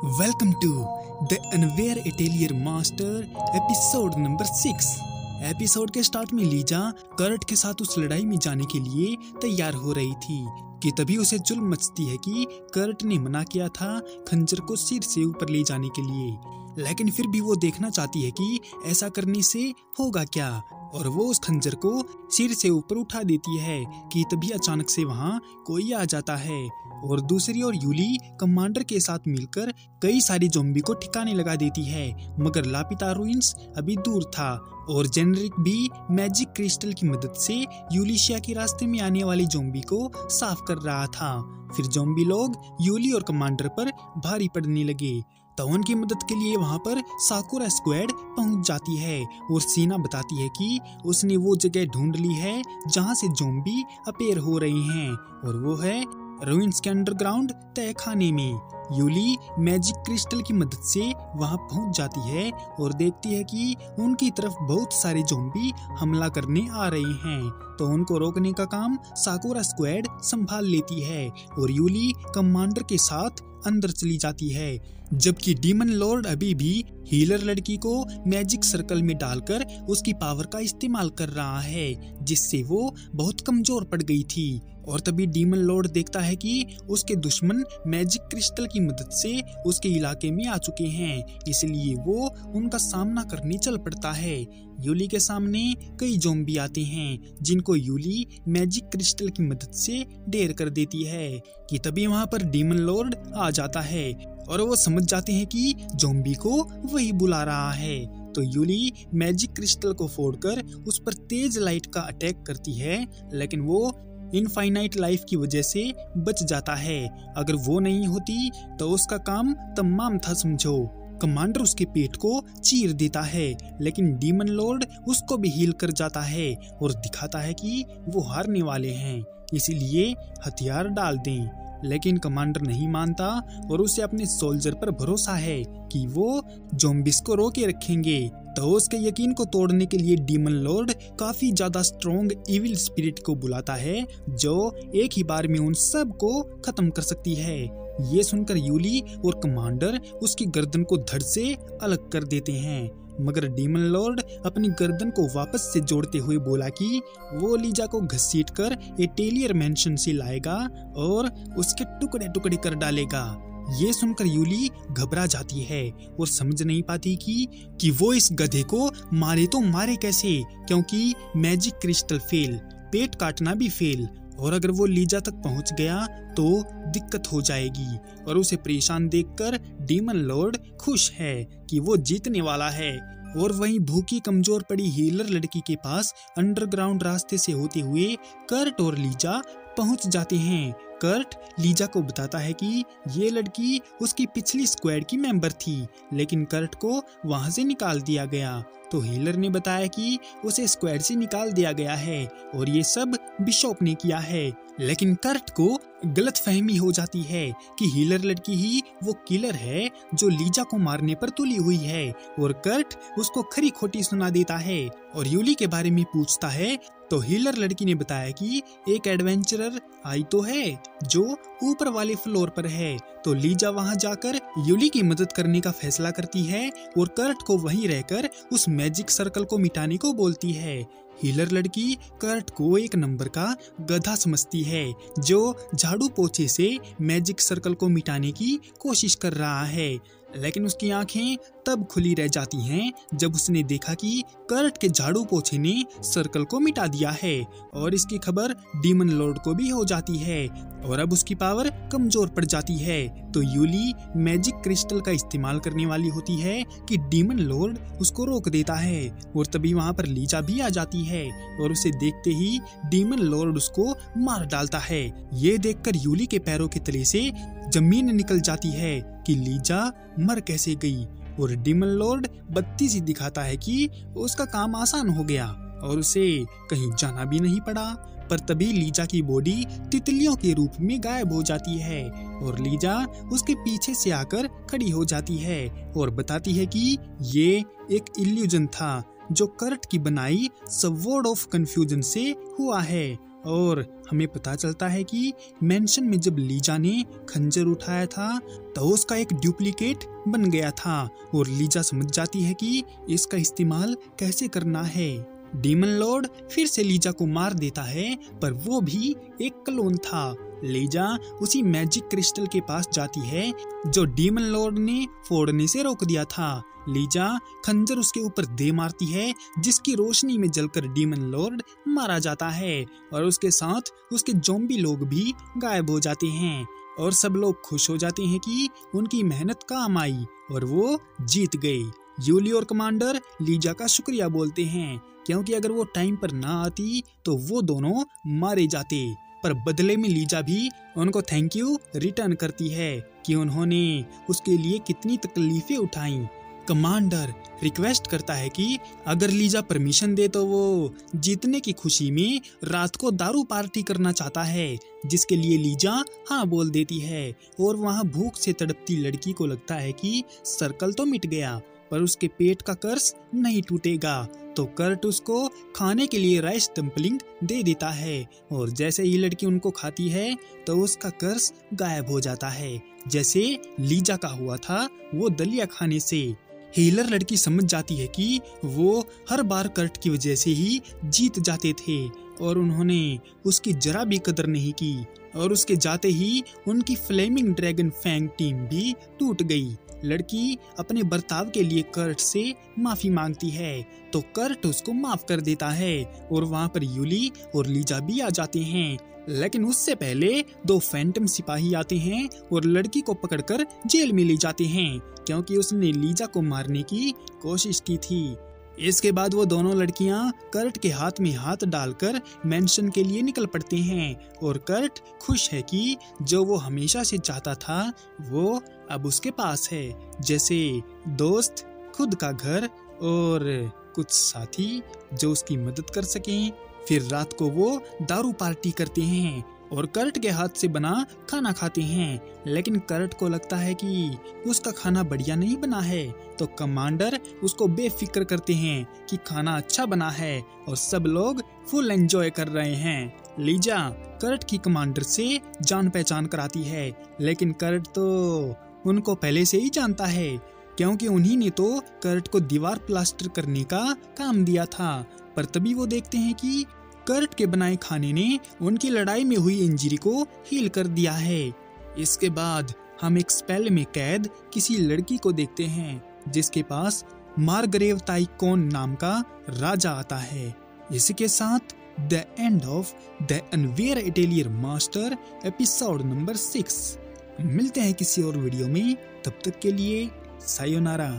Welcome to the unaware atelier master episode number 6। Episode के start में Lisa Kurt के साथ उस लड़ाई में जाने के लिए तैयार हो रही थी कि तभी उसे जुल्म मचती है कि कर्ट ने मना किया था खंजर को सिर से ऊपर ले जाने के लिए, लेकिन फिर भी वो देखना चाहती है कि ऐसा करने से होगा क्या, और वो उस खंजर को सिर से ऊपर उठा देती है कि तभी अचानक से वहाँ कोई आ जाता है। और दूसरी ओर यूली कमांडर के साथ मिलकर कई सारी ज़ॉम्बी को ठिकाने लगा देती है, मगर लापिता रूइंस अभी दूर था और जेनरिक भी मैजिक क्रिस्टल की मदद से यूलिशिया के रास्ते में आने वाली ज़ॉम्बी को साफ कर रहा था। फिर ज़ॉम्बी लोग यूली और कमांडर पर भारी पड़ने लगे, तो उनकी मदद के लिए वहां पर साकुरा स्क्वाड पहुंच जाती है और सीना बताती है कि उसने वो जगह ढूंढ ली है जहां से ज़ॉम्बी अपेयर हो रही हैं, और वो है रूइंस के अंडरग्राउंड तहखाने में। यूली मैजिक क्रिस्टल की मदद से वहां पहुंच जाती है और देखती है कि उनकी तरफ बहुत सारे ज़ॉम्बी हमला करने आ रहे हैं, तो उनको रोकने का काम साकुरा स्क्वाड संभाल लेती है और यूली कमांडर के साथ अंदर चली जाती है, जबकि डीमन लॉर्ड अभी भी हीलर लड़की को मैजिक सर्कल में डालकर उसकी पावर का इस्तेमाल कर रहा है, जिससे वो बहुत कमजोर पड़ गई थी। और तभी डीमन लॉर्ड देखता है कि उसके दुश्मन मैजिक क्रिस्टल की मदद से उसके इलाके में आ चुके हैं, इसलिए वो उनका सामना करने चल पड़ता है। यूली के सामने कई ज़ॉम्बी आते हैं जिनको यूली मैजिक क्रिस्टल की मदद से ढेर कर देती है कि तभी वहां पर डीमन लॉर्ड आ जाता है और वो समझ जाते हैं कि ज़ॉम्बी को वही बुला रहा है। तो यूली मैजिक क्रिस्टल को फोड़कर उस पर तेज लाइट का अटैक करती है, लेकिन वो इनफाइनाइट लाइफ की वजह से बच जाता है। अगर वो नहीं होती तो उसका काम तमाम था समझो। कमांडर उसके पेट को चीर देता है, लेकिन डीमन लॉर्ड उसको भी हील कर जाता है और दिखाता है कि वो हारने वाले हैं, इसीलिए हथियार डाल दें। लेकिन कमांडर नहीं मानता और उसे अपने सोल्जर पर भरोसा है कि वो ज़ॉम्बीज़ को रोके रखेंगे। तो उसके यकीन को तोड़ने के लिए डीमन लॉर्ड काफी ज्यादा स्ट्रॉन्ग इविल स्पिरिट को बुलाता है जो एक ही बार में उन सब को खत्म कर सकती है। ये सुनकर यूली और कमांडर उसकी गर्दन को धड़ से अलग कर देते हैं, मगर डीमन लॉर्ड अपनी गर्दन को वापस से जोड़ते हुए बोला कि वो लीजा को घसीटकर एटेलियर मैंशन से लाएगा और उसके टुकड़े टुकड़े कर डालेगा। ये सुनकर यूली घबरा जाती है और समझ नहीं पाती कि वो इस गधे को मारे तो मारे कैसे, क्योंकि मैजिक क्रिस्टल फेल, पेट काटना भी फेल, और अगर वो लीजा तक पहुंच गया तो दिक्कत हो जाएगी। और उसे परेशान देखकर डीमन लॉर्ड खुश है कि वो जीतने वाला है। और वहीं भूखी कमजोर पड़ी हीलर लड़की के पास अंडरग्राउंड रास्ते से होते हुए कर्ट और लीजा पहुंच जाते हैं। कर्ट लीजा को बताता है कि ये लड़की उसकी पिछली स्क्वाड की मेंबर थी, लेकिन कर्ट को वहां से निकाल दिया गया। तो हीलर ने बताया कि उसे स्क्वाड से निकाल दिया गया है और ये सब बिशॉप ने किया है, लेकिन कर्ट को गलतफहमी हो जाती है कि हीलर लड़की ही वो किलर है जो लीजा को मारने पर तुली हुई है, और कर्ट उसको खरी खोटी सुना देता है और यूली के बारे में पूछता है। तो हीलर लड़की ने बताया कि एक एडवेंचरर आई तो है जो ऊपर वाले फ्लोर पर है। तो लीजा वहां जाकर यूली की मदद करने का फैसला करती है और कर्ट को वहीं रहकर उस मैजिक सर्कल को मिटाने को बोलती है। हीलर लड़की कर्ट को एक नंबर का गधा समझती है जो झाड़ू पोछे से मैजिक सर्कल को मिटाने की कोशिश कर रहा है, लेकिन उसकी आंखें तब खुली रह जाती हैं जब उसने देखा कि कर्ट के झाड़ू पोछे ने सर्कल को मिटा दिया है, और इसकी खबर डीमन लॉर्ड को भी हो जाती है और अब उसकी पावर कमजोर पड़ जाती है। तो यूली मैजिक क्रिस्टल का इस्तेमाल करने वाली होती है कि डीमन लॉर्ड उसको रोक देता है, और तभी वहां पर लीजा भी आ जाती है और उसे देखते ही डीमन लॉर्ड उसको मार डालता है। ये देखकर यूली के पैरों के तले से जमीन निकल जाती है कि लीजा मर कैसे गई, और डीमन लॉर्ड बत्ती सी दिखाता है कि उसका काम आसान हो गया और उसे कहीं जाना भी नहीं पड़ा। पर तभी लीजा की बॉडी तितलियों के रूप में गायब हो जाती है और लीजा उसके पीछे से आकर खड़ी हो जाती है और बताती है कि ये एक इल्यूजन था जो कर्ट की बनाई स्वॉर्ड ऑफ कंफ्यूजन से हुआ है। और हमें पता चलता है कि मेंशन में जब लीजा ने खंजर उठाया था तो उसका एक डुप्लीकेट बन गया था और लीजा समझ जाती है कि इसका इस्तेमाल कैसे करना है। डीमन लॉर्ड फिर से लीजा को मार देता है, पर वो भी एक क्लोन था। लीजा उसी मैजिक क्रिस्टल के पास जाती है जो डीमन लॉर्ड ने फोड़ने से रोक दिया था। लीजा खंजर उसके ऊपर दे मारती है, जिसकी रोशनी में जलकर डीमन लॉर्ड मारा जाता है और उसके साथ उसके ज़ॉम्बी लोग भी गायब हो जाते हैं और सब लोग खुश हो जाते हैं कि उनकी मेहनत काम आई और वो जीत गई। यूली और कमांडर लीजा का शुक्रिया बोलते हैं, क्योंकि अगर वो टाइम पर ना आती तो वो दोनों मारे जाते। पर बदले में लीजा भी उनको थैंक यू रिटर्न करती है कि उन्होंने उसके लिए कितनी तकलीफें उठाई। कमांडर रिक्वेस्ट करता है कि अगर लीजा परमिशन दे तो वो जीतने की खुशी में रात को दारू पार्टी करना चाहता है, जिसके लिए लीजा हाँ बोल देती है। और वहाँ भूख से तड़पती लड़की को लगता है कि सर्कल तो मिट गया, पर उसके पेट का कर्ज नहीं टूटेगा। तो कर्ट उसको खाने के लिए राइस डम्पलिंग दे देता है और जैसे ही लड़की उनको खाती है तो उसका कर्ज गायब हो जाता है, जैसे लीजा का हुआ था वो दलिया खाने से। हीलर लड़की समझ जाती है कि वो हर बार कर्ट की वजह से ही जीत जाते थे और उन्होंने उसकी जरा भी कदर नहीं की और उसके जाते ही उनकी फ्लेमिंग ड्रैगन फैंग टीम भी टूट गई। लड़की अपने बर्ताव के लिए कर्ट से माफी मांगती है तो कर्ट उसको माफ कर देता है और वहाँ पर यूली और लीजा भी आ जाते हैं। लेकिन उससे पहले दो फैंटम सिपाही आते हैं और लड़की को पकड़कर जेल में ले जाते हैं, क्योंकि उसने लीजा को मारने की कोशिश की थी। इसके बाद वो दोनों लड़कियां कर्ट के हाथ में हाथ डालकर मेंशन के लिए निकल पड़ते हैं और कर्ट खुश है कि जो वो हमेशा से चाहता था वो अब उसके पास है, जैसे दोस्त, खुद का घर और कुछ साथी जो उसकी मदद कर सकें। फिर रात को वो दारू पार्टी करते हैं और कर्ट के हाथ से बना खाना खाते हैं, लेकिन कर्ट को लगता है कि उसका खाना बढ़िया नहीं बना है तो कमांडर उसको बेफिक्र करते हैं कि खाना अच्छा बना है और सब लोग फुल एंजॉय कर रहे हैं। लीजा कर्ट की कमांडर से जान पहचान कराती है, लेकिन कर्ट तो उनको पहले से ही जानता है, क्योंकि उन्हीं ने तो कर्ट को दीवार प्लास्टर करने का काम दिया था। पर तभी वो देखते हैं कि कर्ट के बनाए खाने ने उनकी लड़ाई में हुई इंजरी को हील कर दिया है। इसके बाद हम एक स्पेल में कैद किसी लड़की को देखते हैं जिसके पास मार्गरेव ताइकोन नाम का राजा आता है। इसी के साथ the end of the unaware atelier master episode number 6। मिलते हैं किसी और वीडियो में, तब तक के लिए सायोनारा।